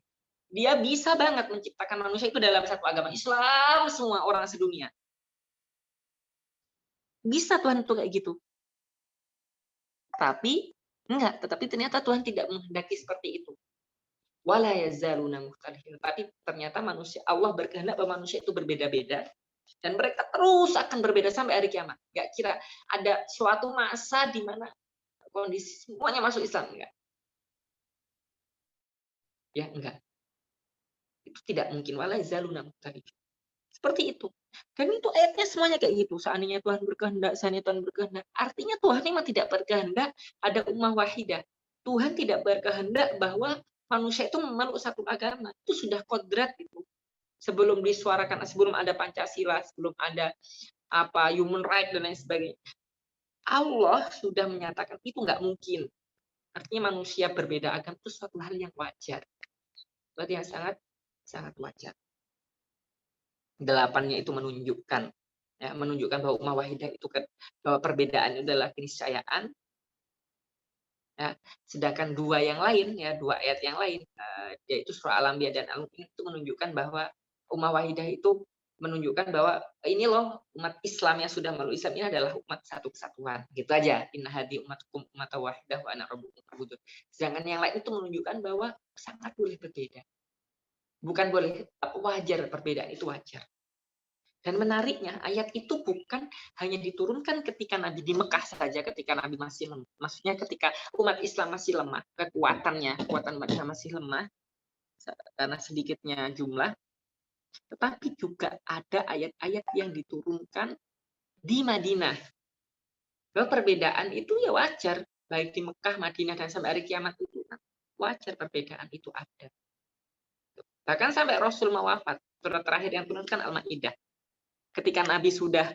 dia bisa banget menciptakan manusia itu dalam satu agama Islam, semua orang sedunia. Bisa Tuhan itu kayak gitu. Tapi ternyata Tuhan tidak menghendaki seperti itu. Wala yazaluna mukhtalifin. Tapi ternyata Allah berkehendak bahwa manusia itu berbeda-beda. Dan mereka terus akan berbeda sampai hari kiamat. Nggak kira ada suatu masa di mana kondisi semuanya masuk Islam. Enggak. Ya, enggak. Itu tidak mungkin. Wala yazaluna mukhtalifin. Seperti itu. Dan itu ayatnya semuanya kayak gitu. Seandainya Tuhan berkehendak, Artinya Tuhan memang tidak berkehendak ada ummah wahidah. Tuhan tidak berkehendak bahwa manusia itu memeluk satu agama. Itu sudah kodrat itu. Sebelum disuarakan, sebelum ada Pancasila, sebelum ada human right dan lain sebagainya. Allah sudah menyatakan itu nggak mungkin. Artinya manusia berbeda agama itu suatu hal yang wajar. Berarti yang sangat wajar. 8-nya itu menunjukkan bahwa ummah wahidah itu bahwa perbedaan itu adalah keniscayaan. Ya, sedangkan dua ayat yang lain, yaitu surah Al-Anbiya dan Al-Mu'min, itu menunjukkan bahwa ummah wahidah itu menunjukkan bahwa ini loh umat Islam yang sudah memeluk Islam ini adalah umat satu kesatuan. Gitu aja. Inna hadi ummatukum ummatan wahidah wa ana rabbukum fa'budun. Sedangkan yang lain itu menunjukkan bahwa sangat boleh berbeda. Bukan boleh, wajar, perbedaan itu wajar. Dan menariknya, ayat itu bukan hanya diturunkan ketika Nabi di Mekah saja, ketika Nabi masih lemah. Maksudnya ketika umat Islam masih lemah, kekuatan mereka masih lemah, karena sedikitnya jumlah. Tetapi juga ada ayat-ayat yang diturunkan di Madinah. Bahwa perbedaan itu ya wajar, baik di Mekah, Madinah, dan sampai hari kiamat itu wajar perbedaan itu ada. Bahkan sampai Rasul mau wafat, surat terakhir yang turunkan Al-Maidah. Ketika Nabi sudah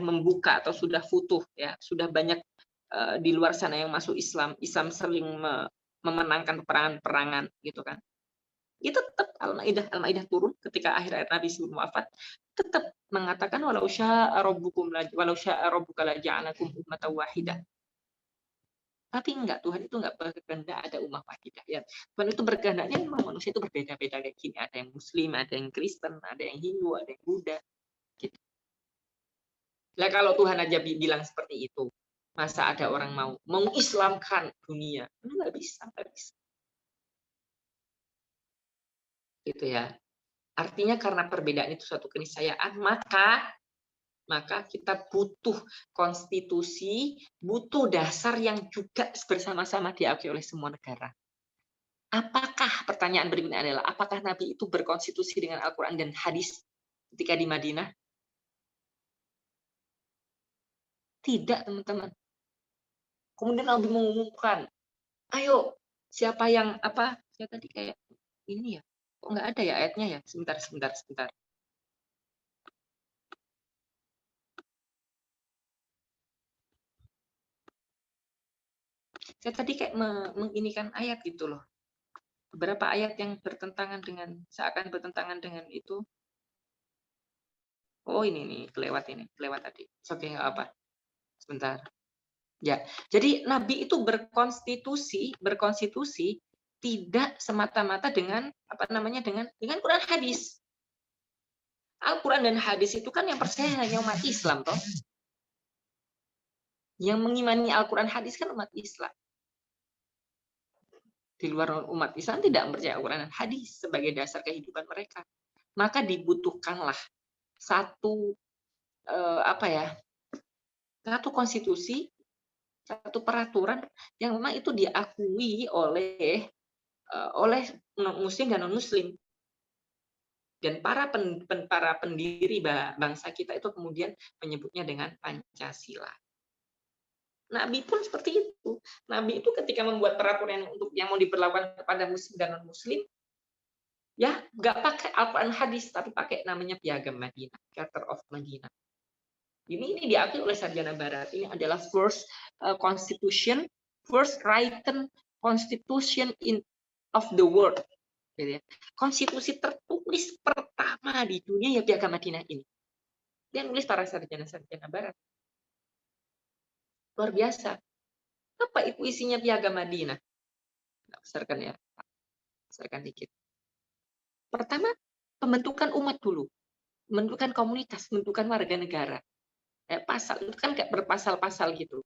membuka atau sudah futuh, ya sudah banyak di luar sana yang masuk Islam sering memenangkan peperangan-perangan, gitu kan. Itu tetap Al-Maidah turun ketika akhir ayat Nabi sebelum wafat, tetap mengatakan walau syaa rabbuka la ja'alakum ummatan wahidah. Tapi enggak, Tuhan itu enggak berkehendak ada ummah wahidah. Ya, Tuhan itu berkehendaknya memang manusia itu berbeda-beda kayak gini. Ada yang Muslim, ada yang Kristen, ada yang Hindu, ada yang Buddha. Gitu. Nah, kalau Tuhan aja bilang seperti itu, masa ada orang mau mengislamkan dunia? Enggak bisa. Gitu ya. Artinya karena perbedaan itu suatu keniscayaan, maka Maka kita butuh konstitusi, butuh dasar yang juga bersama-sama diakui oleh semua negara. Apakah, pertanyaan berikutnya adalah, apakah Nabi itu berkonstitusi dengan Al-Quran dan hadis ketika di Madinah? Tidak, teman-teman. Kemudian Nabi mengumumkan, ayo, siapa yang, saya tadi kayak, ini ya, kok nggak ada ya ayatnya ya? Sebentar. Saya tadi kayak menginikan ayat gitu loh. Beberapa ayat yang bertentangan dengan, seakan bertentangan dengan itu. Oh ini nih, kelewat tadi. Oke, nggak apa. Sebentar. Ya, jadi Nabi itu berkonstitusi tidak semata-mata dengan dengan Quran hadis. Al-Quran dan hadis itu kan yang percaya hanya umat Islam, toh. Yang mengimani Al-Quran hadis kan umat Islam. Di luar umat Islam tidak percaya Al-Quran dan hadis sebagai dasar kehidupan mereka. Maka dibutuhkanlah satu satu konstitusi, satu peraturan yang memang itu diakui oleh muslim dan non muslim. Dan para pendiri bangsa kita itu kemudian menyebutnya dengan Pancasila. Nabi pun seperti itu. Nabi itu ketika membuat peraturan yang mau diberlakukan kepada muslim dan non muslim, ya nggak pakai Al-Quran hadis, tapi pakai namanya Piagam Madinah, Charter of Madinah. Ini diakui oleh sarjana Barat. Ini adalah first constitution, first written constitution of the world. Konstitusi tertulis pertama di dunia ya Piagam Madinah ini. Dia nulis para sarjana-sarjana Barat. Luar biasa. Apa itu isinya Piagam Madinah? Besarkan ya. Besarkan dikit. Pertama, pembentukan umat dulu. Pembentukan komunitas, pembentukan warga negara. Pasal itu kan kayak berpasal-pasal gitu.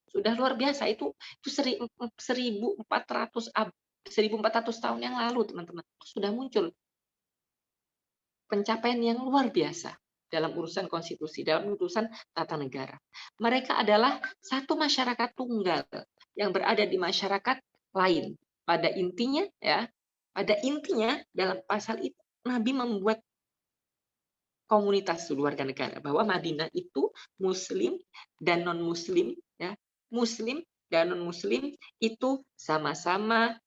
Sudah luar biasa. Itu 1400 tahun yang lalu, teman-teman. Sudah muncul pencapaian yang luar biasa dalam urusan konstitusi, dalam urusan tata negara. Mereka adalah satu masyarakat tunggal yang berada di masyarakat lain. Pada intinya dalam pasal itu Nabi membuat komunitas warga negara bahwa Madinah itu muslim dan non muslim, ya. Muslim dan non muslim itu sama-sama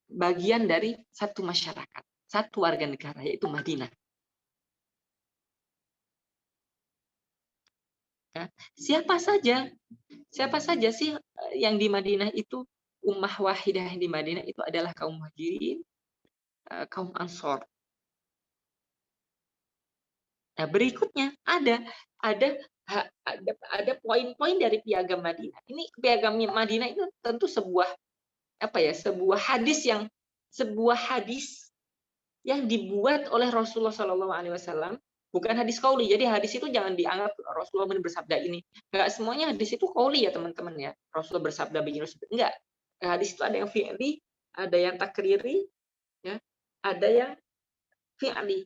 bagian dari satu masyarakat, satu warga negara, yaitu Madinah. Siapa saja sih yang di Madinah itu, ummah wahidah yang di Madinah itu adalah kaum Muhajirin, kaum Ansor. Nah, berikutnya ada poin-poin dari Piagam Madinah. Ini Piagam Madinah itu tentu sebuah hadis yang dibuat oleh Rasulullah SAW. Bukan hadis qauli. Jadi hadis itu jangan dianggap Rasulullah bersabda ini. Enggak semuanya hadis itu qauli ya teman-teman ya. Rasulullah bersabda begini. Enggak. Hadis itu ada yang fi'li, ada yang takriri, ya. Ada yang fi'li.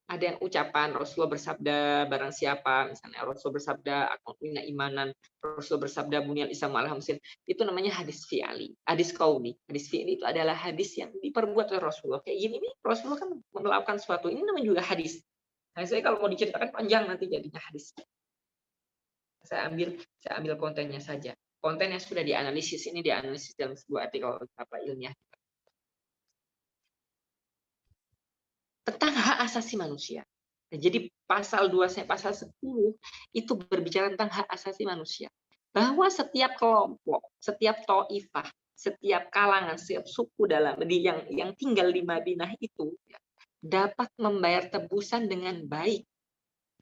Ada yang ucapan Rasulullah bersabda barang siapa, misalnya Rasulullah bersabda akunna imanan, Rasulullah bersabda bunyal Islam ala khamsin. Itu namanya hadis fi'li, hadis qauli. Hadis fi'li itu adalah hadis yang diperbuat oleh Rasulullah. Kayak gini nih, Rasulullah kan melakukan sesuatu. Ini namanya juga hadis. Nah, saya kalau mau diceritakan panjang nanti jadinya hadis. Saya ambil kontennya saja. Konten yang sudah dianalisis ini dianalisis dalam sebuah artikel ilmiah. Tentang hak asasi manusia. Nah, jadi pasal 2 sampai pasal 10 itu berbicara tentang hak asasi manusia. Bahwa setiap kelompok, setiap taifah, setiap kalangan, setiap suku yang tinggal di Madinah itu dapat membayar tebusan dengan baik,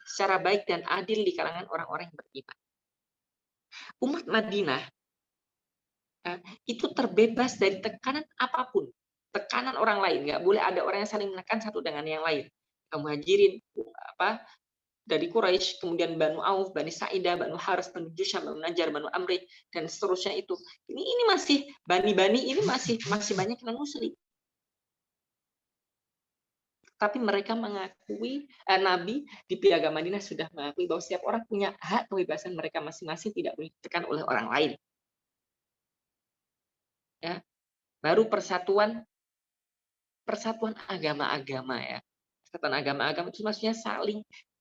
secara baik dan adil di kalangan orang-orang yang beriman. Umat Madinah itu terbebas dari tekanan apapun. Tekanan orang lain, nggak boleh ada orang yang saling menekan satu dengan yang lain. Kaum Muhajirin, dari Quraisy, kemudian Banu Auf, Bani Sa'idah, Banu Haris, Banu Jusham, Banu Najjar, Banu Amri, dan seterusnya itu. Ini masih bani-bani ini masih banyak non muslim. Tapi mereka mengakui, Nabi di Piagam Madinah sudah mengakui bahwa setiap orang punya hak kebebasan mereka masing-masing, tidak boleh ditekan oleh orang lain. Ya, baru persatuan agama-agama ya. Persatuan agama-agama itu maksudnya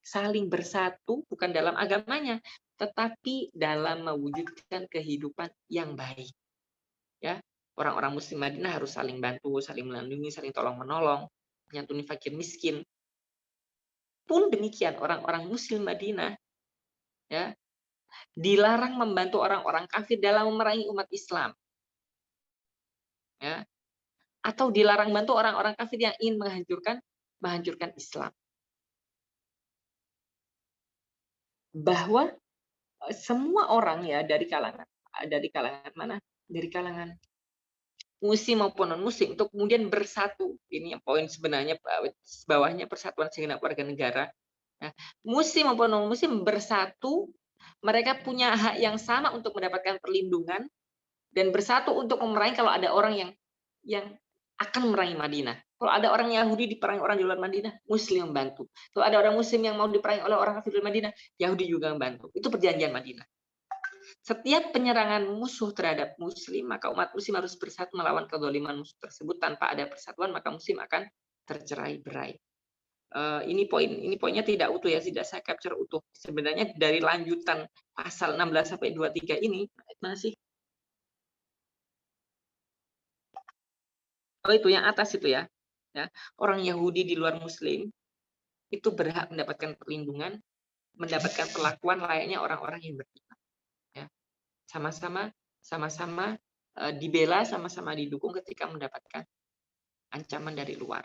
saling bersatu, bukan dalam agamanya, tetapi dalam mewujudkan kehidupan yang baik. Ya, orang-orang Muslim Madinah harus saling bantu, saling melindungi, saling tolong-menolong, menyantuni fakir miskin. Pun demikian, orang-orang Muslim Madinah ya dilarang membantu orang-orang kafir dalam memerangi umat Islam. Ya, atau dilarang bantu orang-orang kafir yang ingin menghancurkan Islam. Bahwa semua orang ya dari kalangan mana? Dari kalangan muslim maupun non muslim untuk kemudian bersatu. Ini yang poin sebenarnya bawahnya persatuan segenap warga negara. Nah, muslim maupun non muslim bersatu, mereka punya hak yang sama untuk mendapatkan perlindungan dan bersatu untuk memerangi kalau ada orang yang akan memerangi Madinah. Kalau ada orang Yahudi diperangi orang di luar Madinah, Muslim membantu. Kalau ada orang Muslim yang mau diperangi oleh orang kafir di Madinah, Yahudi juga membantu. Itu perjanjian Madinah. Setiap penyerangan musuh terhadap Muslim, maka umat Muslim harus bersatu melawan kezaliman musuh tersebut. Tanpa ada persatuan, maka Muslim akan tercerai-berai. Ini poinnya tidak utuh ya, tidak saya capture utuh. Sebenarnya dari lanjutan pasal 16 sampai 23 ini masih. Oh itu yang atas itu ya. Orang Yahudi di luar Muslim itu berhak mendapatkan perlindungan, mendapatkan perlakuan layaknya orang-orang yang beriman. Ya. Sama-sama dibela, sama-sama didukung ketika mendapatkan ancaman dari luar.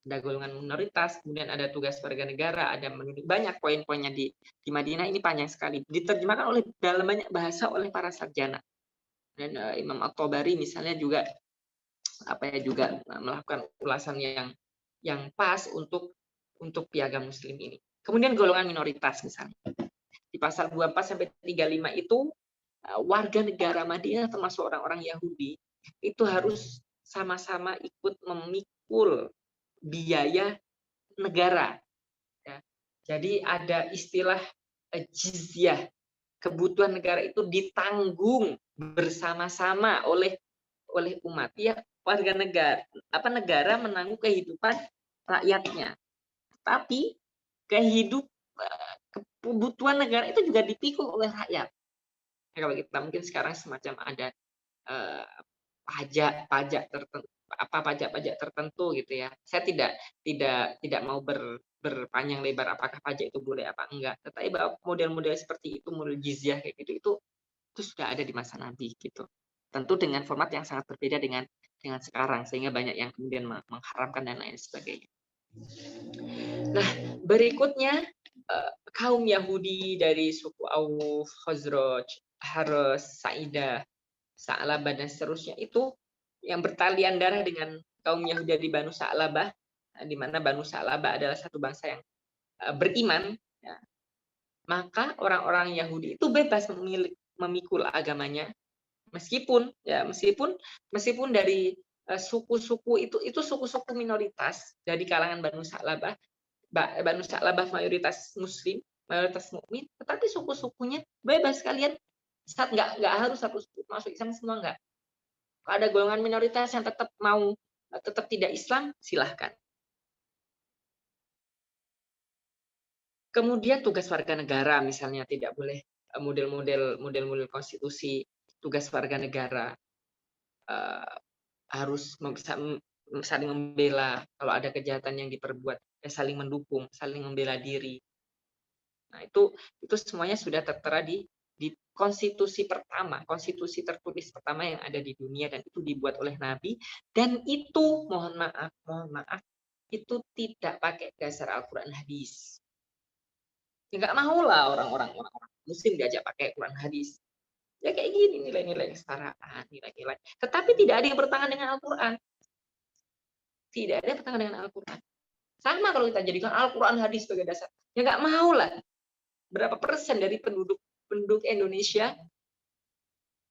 Ada golongan minoritas, kemudian ada tugas warga negara, ada banyak poin-poinnya di Madinah. Ini panjang sekali. Diterjemahkan dalam banyak bahasa oleh para sarjana. Dan Imam At-Tabari misalnya juga juga melakukan ulasan yang pas untuk piagam Muslim ini. Kemudian golongan minoritas misalnya. Di pasal 24 sampai 35 itu warga negara Madinah termasuk orang-orang Yahudi itu harus sama-sama ikut memikul biaya negara. Ya. Jadi ada istilah jizyah. Kebutuhan negara itu ditanggung bersama-sama oleh umat. Ya, warga negara menanggung kehidupan rakyatnya. Tapi kebutuhan negara itu juga dipikul oleh rakyat. Ya, kalau kita mungkin sekarang semacam ada pajak tertentu gitu ya. Saya tidak mau berpanjang lebar apakah pajak itu boleh apa enggak. Tetapi bahwa model-model seperti itu, model jizyah kayak gitu itu sudah ada di masa Nabi gitu. Tentu dengan format yang sangat berbeda dengan sekarang, sehingga banyak yang kemudian mengharamkan dan lain sebagainya. Nah, berikutnya kaum Yahudi dari suku Auf, Khazraj, Haras, Sa'idah, Sa'labah dan seterusnya itu yang bertalian darah dengan kaum Yahudi dari Banu Sa'labah, di mana Banu Sa'labah adalah satu bangsa yang beriman. Ya. Maka orang-orang Yahudi itu bebas memikul agamanya, meskipun dari suku-suku itu suku-suku minoritas dari kalangan Banu Sa'labah. Banu Sa'labah mayoritas Muslim, mayoritas mukmin, tetapi suku-sukunya bebas, kalian nggak harus satu suku masuk Islam semua, nggak. Kalau ada golongan minoritas yang tetap tidak Islam, silahkan. Kemudian tugas warga negara misalnya tidak boleh model-model konstitusi tugas warga negara harus saling membela kalau ada kejahatan yang diperbuat, saling mendukung, saling membela diri. Nah, itu semuanya sudah tertera di konstitusi pertama, konstitusi tertulis pertama yang ada di dunia, dan itu dibuat oleh Nabi, dan itu mohon maaf itu tidak pakai dasar Al-Quran hadis. Ya, nggak mau lah orang-orang Muslim diajak pakai Quran hadis. Ya kayak gini, nilai-nilai kesetaraan, nilai-nilai. Tetapi tidak ada yang bertentangan dengan Al-Quran. Tidak ada yang bertentangan dengan Al-Quran. Sama kalau kita jadikan Al-Quran hadis sebagai dasar. Ya nggak mau lah. Berapa persen dari penduduk Indonesia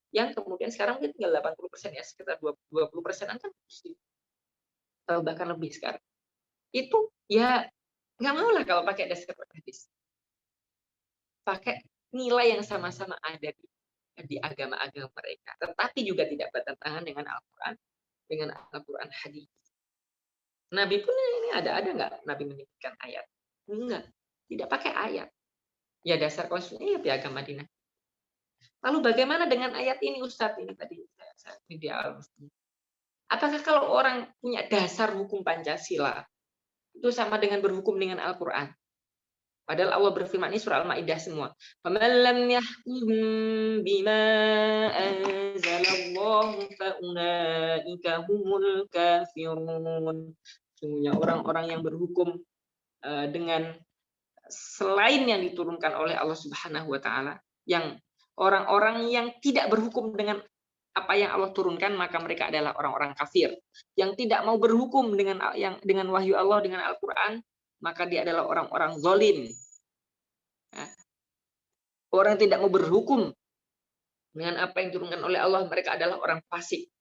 yang kemudian sekarang mungkin tinggal 80% ya, sekitar 20%-an kan Muslim. Atau bahkan lebih sekarang. itu ya nggak mau lah kalau pakai dasar hadis. Pakai nilai yang sama-sama ada di agama-agama mereka, tetapi juga tidak bertentangan dengan Al-Quran hadis. Nabi pun ini ada nggak Nabi menyebutkan ayat? Enggak, tidak pakai ayat. Ya dasar konstitusinya ya Piagam Madinah. Lalu bagaimana dengan ayat ini Ustadz? Ini tadi saya di awal. Apakah kalau orang punya dasar hukum Pancasila itu sama dengan berhukum dengan Al-Quran? Padahal Allah berfirman, ini surah Al-Maidah semua. فَمَنْ لَمْ يَحْكُمْ بِمَا أَنزَلَ اللَّهُ فَأُولَئِكَ هُمُ الْكَافِرُونَ. Sesungguhnya orang-orang yang berhukum dengan selain yang diturunkan oleh Allah Subhanahu wa taala, yang orang-orang yang tidak berhukum dengan apa yang Allah turunkan, maka mereka adalah orang-orang kafir. Yang tidak mau berhukum dengan wahyu Allah, dengan Al-Qur'an, maka dia adalah orang-orang zalim. Orang tidak mau berhukum dengan apa yang diturunkan oleh Allah, mereka adalah orang fasik.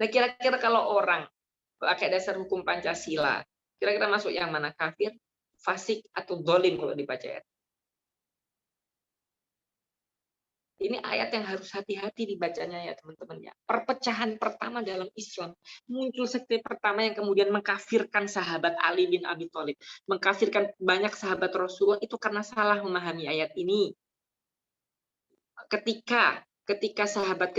Nah, kira-kira kalau orang pakai dasar hukum Pancasila, kira-kira masuk yang mana? Kafir, fasik, atau zalim kalau dibaca ayat? Ini ayat yang harus hati-hati dibacanya ya teman-teman ya. Perpecahan pertama dalam Islam, muncul sekte pertama yang kemudian mengkafirkan sahabat Ali bin Abi Thalib, mengkafirkan banyak sahabat Rasulullah itu karena salah memahami ayat ini. Ketika sahabat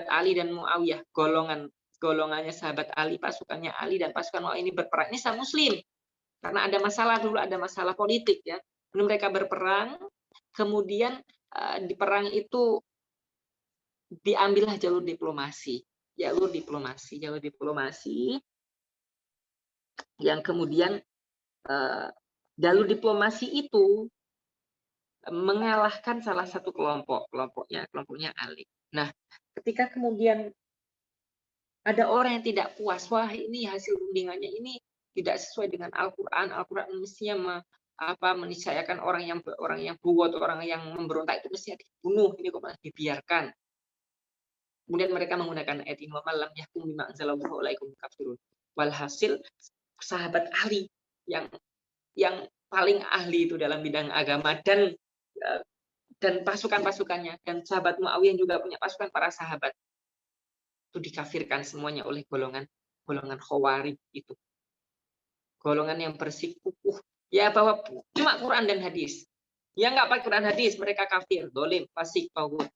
Ali dan Muawiyah, golongannya sahabat Ali, pasukannya Ali dan pasukan Muawiyah ini berperang, ini sama Muslim. Karena ada masalah politik ya. Mereka berperang, kemudian di perang itu diambillah jalur diplomasi yang kemudian jalur diplomasi itu mengalahkan salah satu kelompoknya Ali. Nah, ketika kemudian ada orang yang tidak puas, wah ini hasil rundingannya ini tidak sesuai dengan Al-Quran. Al-Quran mestinya meniscayakan orang yang buat, orang yang memberontak itu mestinya dibunuh, ini kok malah dibiarkan. Kemudian mereka menggunakan ayat ini, wa man lam yahkum bima anzalallahu alaikum kafirun. Walhasil sahabat Ali yang paling ahli itu dalam bidang agama dan pasukan-pasukannya, dan sahabat Muawiyah juga punya pasukan para sahabat, itu dikafirkan semuanya oleh golongan Khawarij itu. Golongan yang bersikukuh ya bahwa cuma Quran dan hadis. Yang nggak pakai Quran hadis, mereka kafir, dolim, fasik, tauhid.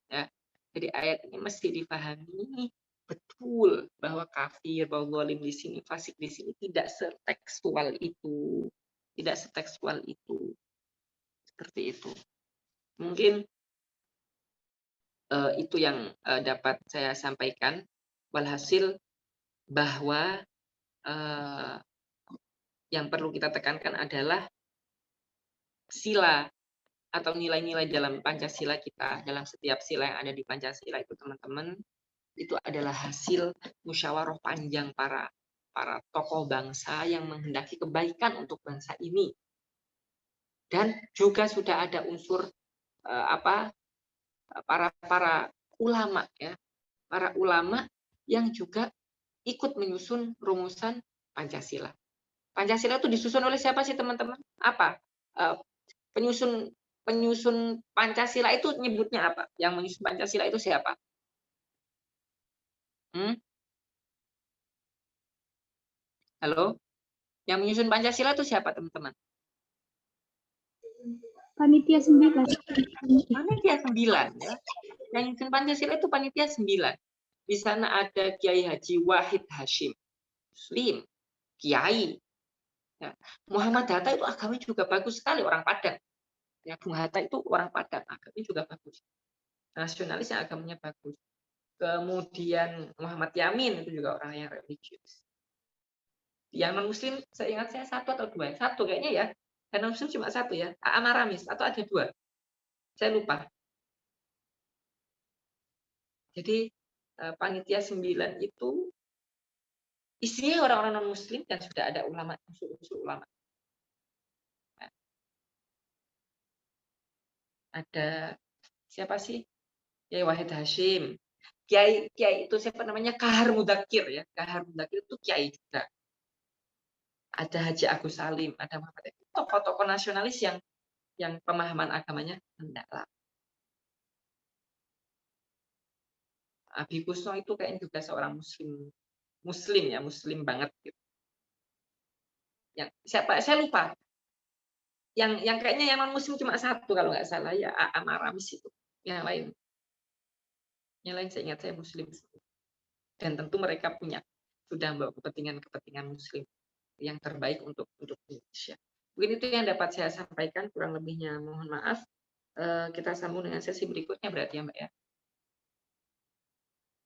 Ya, jadi ayat ini mesti dipahami betul bahwa kafir, bahwa dolim di sini, fasik di sini tidak setekstual itu, seperti itu. Mungkin itu yang dapat saya sampaikan. Walhasil bahwa yang perlu kita tekankan adalah sila atau nilai-nilai dalam Pancasila kita, dalam setiap sila yang ada di Pancasila itu teman-teman, itu adalah hasil musyawarah panjang para tokoh bangsa yang menghendaki kebaikan untuk bangsa ini. Dan juga sudah ada unsur para ulama ya, para ulama yang juga ikut menyusun rumusan Pancasila. Pancasila itu disusun oleh siapa sih teman-teman? Apa? Penyusun Pancasila itu nyebutnya apa? Yang menyusun Pancasila itu siapa? Halo? Yang menyusun Pancasila itu siapa teman-teman? Panitia 9. Panitia 9 ya. Yang menyusun Pancasila itu panitia 9. Di sana ada Kiai Haji Wahid Hashim, Muslim, Kiai. Ya. Muhammad Hatta itu agamanya juga bagus sekali, orang Padang. Ya, Bung Hatta itu orang Padang, agamanya juga bagus. Nasionalis yang agamanya bagus. Kemudian Muhammad Yamin itu juga orang yang religius. Yang non Muslim, saya ingat saya 1 atau 2, 1 kayaknya ya. Dan non Muslim cuma 1 ya, Amaramis atau ada 2, saya lupa. Jadi panitia 9 itu isinya orang-orang non Muslim dan sudah ada ulama, unsur ulama. Ada siapa sih? Kiai Wahid Hashim, Kiai itu siapa namanya, Kahar Mudakir ya. Kahar Mudakir itu kiai juga. Ada Haji Agus Salim, ada Muhammad. Tokoh-tokoh nasionalis yang pemahaman agamanya mendalam. Abi Kusno itu kayaknya juga seorang muslim banget gitu. Yang siapa? Saya lupa. Yang kayaknya yang non muslim cuma satu kalau nggak salah ya, Aam Aramis itu. Yang lain saya ingat saya muslim. Dan tentu mereka sudah membawa kepentingan muslim yang terbaik untuk Indonesia. Mungkin itu yang dapat saya sampaikan, kurang lebihnya mohon maaf. Kita sambung dengan sesi berikutnya berarti ya Mbak ya.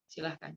Silahkan.